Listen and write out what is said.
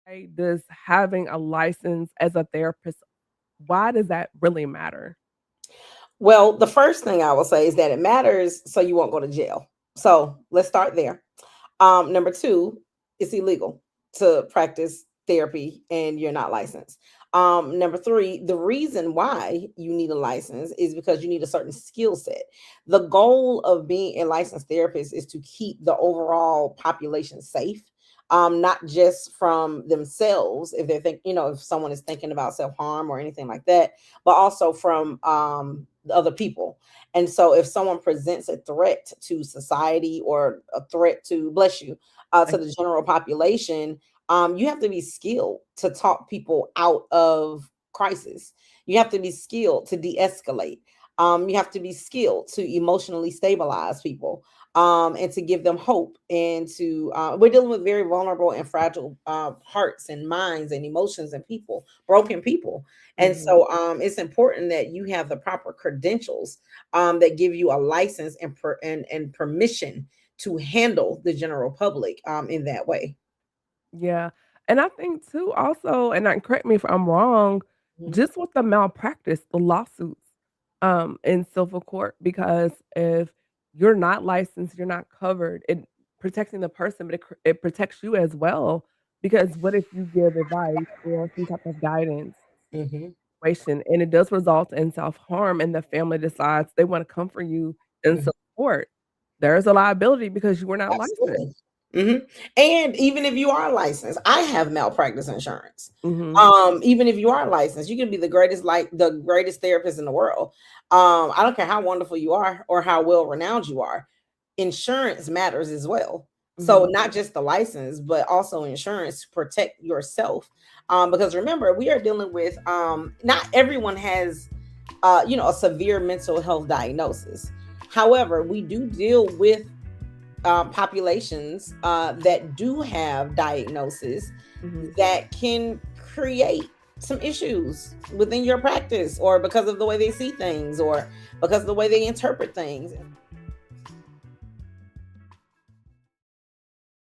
Why does having a license as a therapist, why does that really matter? Well, the first thing I will say is that it matters so you won't go to jail. So let's start there. Number two, it's illegal to practice therapy and you're not licensed. Number three, the reason why you need a license is because you need a certain skill set. The goal of being a licensed therapist is to keep the overall population safe. Not just from themselves, if they think, if someone is thinking about self-harm or anything like that, but also from the other people. And so if someone presents a threat to society or a threat to, bless you, to Like, the general population, you have to be skilled to talk people out of crisis. You have to be skilled to de-escalate. You have to be skilled to emotionally stabilize people, and to give them hope. And to, we're dealing with very vulnerable and fragile hearts and minds and emotions and people, broken people. And mhm. so it's important that you have the proper credentials that give you a license and permission to handle the general public in that way. Yeah, and I think too also, and correct me if I'm wrong, Mhm. just with the malpractice, the lawsuits, in civil court, because if you're not licensed, you're not covered, it protecting the person, but it protects you as well, because what if you give advice or some type of guidance Mhm. situation, and it does result in self-harm, and the family decides they wanna come for you in Mhm. support, there's a liability because you were not licensed. Absolutely. Mhm. And even if you are licensed, I have malpractice insurance. Mhm. Even if you are licensed, you can be the greatest, like the greatest therapist in the world. I don't care how wonderful you are or how well renowned you are. Insurance matters as well. So Mhm. not just the license, but also insurance to protect yourself. Because remember, we are dealing with not everyone has a severe mental health diagnosis. However, we do deal with populations that do have diagnosis Mhm. that can create some issues within your practice, or because of the way they see things, or because of the way they interpret things.